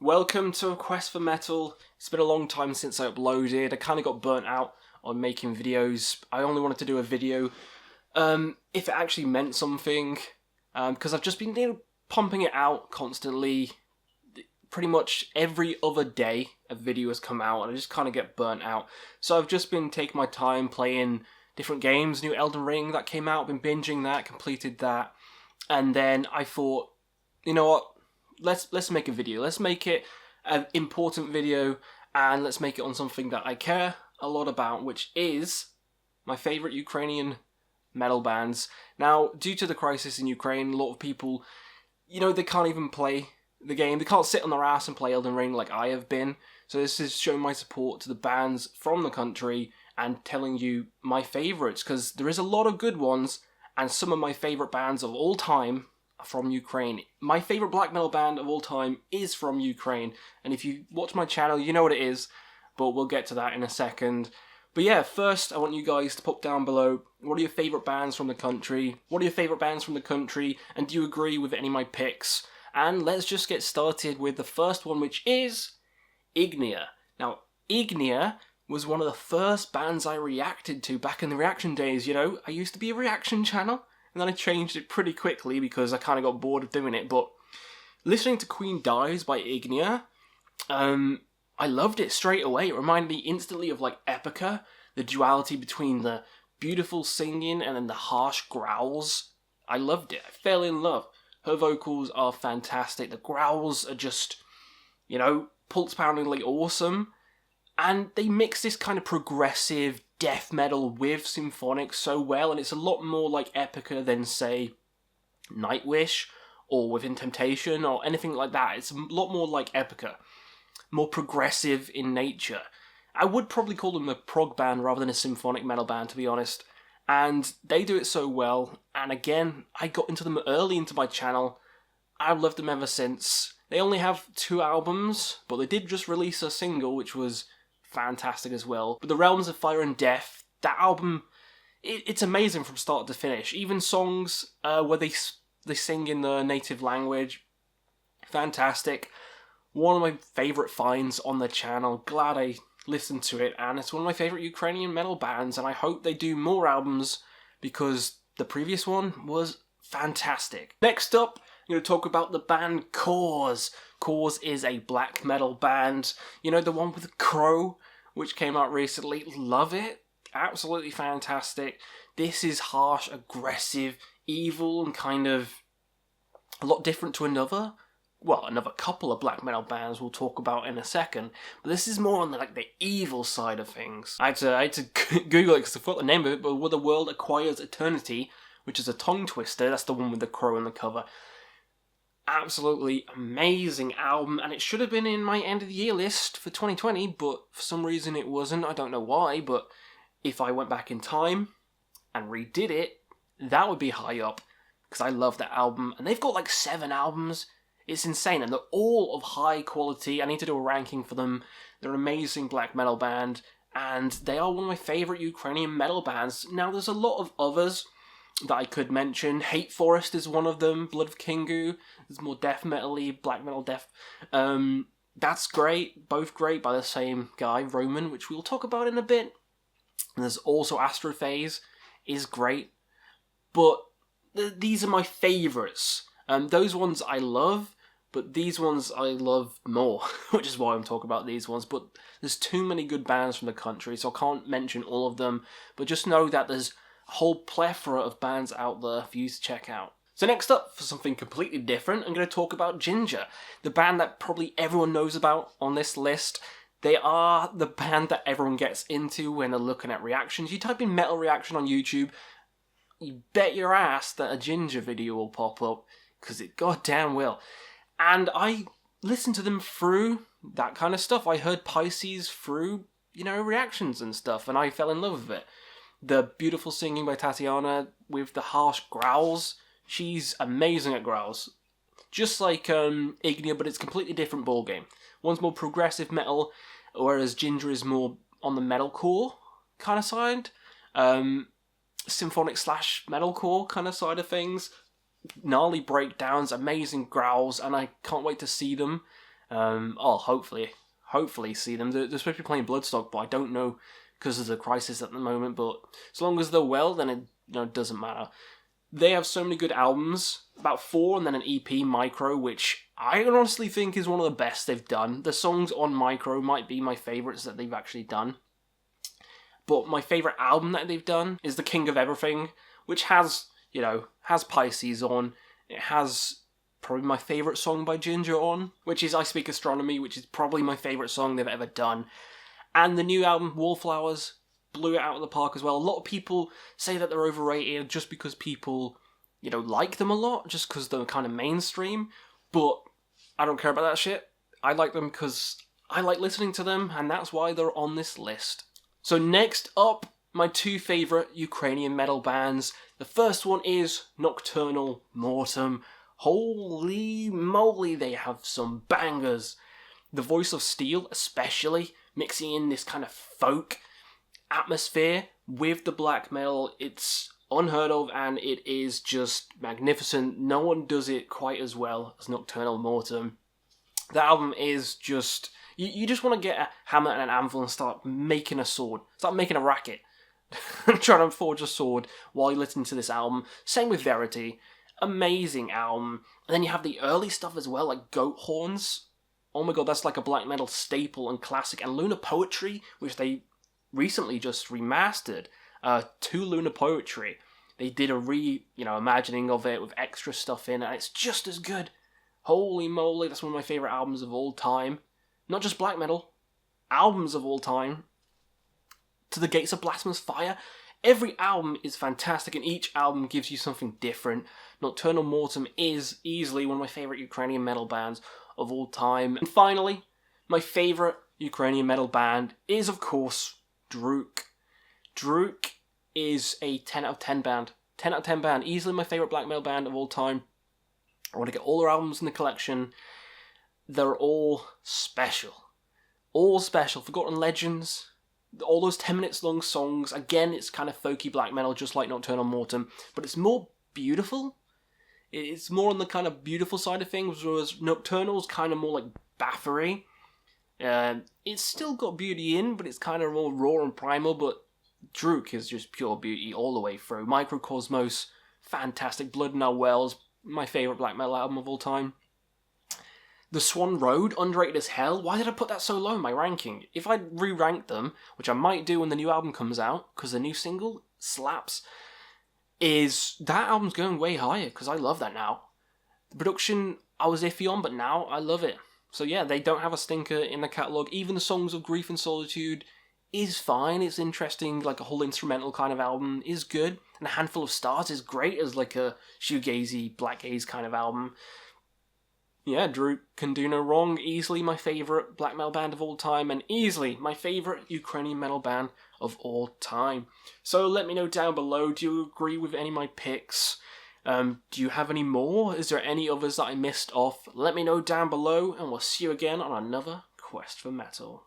Welcome to A Quest for Metal. It's been a long time since I uploaded. I kind of got burnt out on making videos. I only wanted to do a video if it actually meant something, because I've just been pumping it out constantly. Pretty much every other day a video has come out and I just kind of get burnt out. So I've just been taking my time playing different games. New Elden Ring that came out, been binging that, completed that. And then I thought, you know what? Let's make a video. Let's make it an important video, and let's make it on something that I care a lot about, which is my favourite Ukrainian metal bands. Now, due to the crisis in Ukraine, a lot of people, they can't even play the game. They can't sit on their ass and play Elden Ring like I have been. So this is showing my support to the bands from the country and telling you my favourites, because there is a lot of good ones, and some of my favourite bands of all time from Ukraine. My favourite black metal band of all time is from Ukraine, and if you watch my channel you know what it is, but we'll get to that in a second. But yeah, first I want you guys to pop down below, what are your favourite bands from the country? What are your favourite bands from the country, and do you agree with any of my picks? And let's just get started with the first one, which is Ignea. Now, Ignea was one of the first bands I reacted to back in the reaction days, I used to be a reaction channel, and then I changed it pretty quickly because I kind of got bored of doing it. But listening to Queen Dies by Ignea, I loved it straight away. It reminded me instantly of like Epica, the duality between the beautiful singing and then the harsh growls. I loved it. I fell in love. Her vocals are fantastic. The growls are just, pulse-poundingly awesome. And they mix this kind of progressive death metal with symphonic so well, and it's a lot more like Epica than, say, Nightwish or Within Temptation or anything like that. It's a lot more like Epica, more progressive in nature. I would probably call them a prog band rather than a symphonic metal band, to be honest, and they do it so well. And again, I got into them early into my channel. I've loved them ever since. They only have 2 albums, but they did just release a single, which was fantastic as well. But The Realms of Fire and Death, that album, it's amazing from start to finish. Even songs where they sing in the native language, fantastic. One of my favourite finds on the channel. Glad I listened to it, and it's one of my favourite Ukrainian metal bands, and I hope they do more albums because the previous one was fantastic. Next up, I'm going to talk about the band Khors. Khors is a black metal band. The one with the crow, which came out recently. Love it. Absolutely fantastic. This is harsh, aggressive, evil, and kind of a lot different to another couple of black metal bands we'll talk about in a second. But this is more on the evil side of things. I had to Google it because I forgot the name of it, but Where the World Acquires Eternity, which is a tongue twister. That's the one with the crow on the cover. Absolutely amazing album, and it should have been in my end of the year list for 2020, but for some reason it wasn't. I don't know why, but if I went back in time and redid it, that would be high up, because I love that album. And they've got 7 albums. It's insane, and they're all of high quality. I need to do a ranking for them. They're an amazing black metal band, and they are one of my favourite Ukrainian metal bands. Now, there's a lot of others that I could mention. Hate Forest is one of them. Blood of Kingu is more death metal-y, black metal death. That's great. Both great by the same guy, Roman, which we'll talk about in a bit. And there's also Astrophase is great. But these are my favourites. Those ones I love, but these ones I love more, which is why I'm talking about these ones. But there's too many good bands from the country, so I can't mention all of them. But just know that there's a whole plethora of bands out there for you to check out. So next up, for something completely different, I'm going to talk about Jinjer, the band that probably everyone knows about on this list. They are the band that everyone gets into when they're looking at reactions. You type in metal reaction on YouTube, you bet your ass that a Jinjer video will pop up, because it goddamn will. And I listened to them through that kind of stuff. I heard Pisces through, reactions and stuff, and I fell in love with it. The beautiful singing by Tatiana with the harsh growls. She's amazing at growls. Just like Ignea, but it's a completely different ballgame. One's more progressive metal, whereas Jinjer is more on the metalcore kind of side. Symphonic / metalcore kind of side of things. gnarly breakdowns, amazing growls, and I can't wait to see them I'll hopefully see them. They're supposed to be playing Bloodstock, but I don't know because of the crisis at the moment. But as long as they're well, then it doesn't matter. They have so many good albums, about 4, and then an EP, Micro, which I honestly think is one of the best they've done. The songs on Micro might be my favourites that they've actually done. But my favourite album that they've done is The King of Everything, which has Pisces on. It has probably my favourite song by Jinjer on, which is I Speak Astronomy, which is probably my favourite song they've ever done. And the new album, Wallflowers, blew it out of the park as well. A lot of people say that they're overrated just because people, like them a lot, just because they're kind of mainstream. But I don't care about that shit. I like them because I like listening to them, and that's why they're on this list. So next up, my 2 favourite Ukrainian metal bands. The first one is Nocturnal Mortem. Holy moly, they have some bangers. The Voice of Steel, especially, mixing in this kind of folk atmosphere with the black metal, it's unheard of, and it is just magnificent. No one does it quite as well as Nocturnal Mortem. The album is just... You just want to get a hammer and an anvil and start making a sword. Start making a racket. Trying to forge a sword while you're listening to this album. Same with Verity. Amazing album. And then you have the early stuff as well, like Goat Horns. Oh my god, that's like a black metal staple and classic. And Lunar Poetry, which they recently just remastered to Lunar Poetry. They did a imagining of it with extra stuff in, and it's just as good. Holy moly, that's one of my favourite albums of all time. Not just black metal, albums of all time. To the Gates of Blasphemous Fire. Every album is fantastic, and each album gives you something different. Nocturnal Mortem is easily one of my favourite Ukrainian metal bands of all time. And finally, my favourite Ukrainian metal band is, of course, Druke. Druke is a 10 out of 10 band. 10 out of 10 band. Easily my favourite black metal band of all time. I want to get all their albums in the collection. They're all special. All special. Forgotten Legends. All those 10 minutes long songs. Again, it's kind of folky black metal, just like Nocturnal Mortem. But it's more beautiful. It's more on the kind of beautiful side of things, whereas Nocturnal's kind of more like baffery. It's still got beauty in, but it's kind of more raw and primal, but Druke is just pure beauty all the way through. Microcosmos, fantastic. Blood in Our Wells, my favourite black metal album of all time. The Swan Road, underrated as hell. Why did I put that so low in my ranking? If I re-rank them, which I might do when the new album comes out, because the new single slaps, that album's going way higher, because I love that now. The production, I was iffy on, but now I love it. So yeah, they don't have a stinker in the catalogue. Even the Songs of Grief and Solitude is fine. It's interesting, like a whole instrumental kind of album is good. And A Handful of Stars is great as like a shoegazy, black gaze kind of album. Yeah, Druke can do no wrong. Easily my favourite black metal band of all time, and easily my favourite Ukrainian metal band of all time. So let me know down below, do you agree with any of my picks? Do you have any more? Is there any others that I missed off? Let me know down below, and we'll see you again on another Quest for Metal.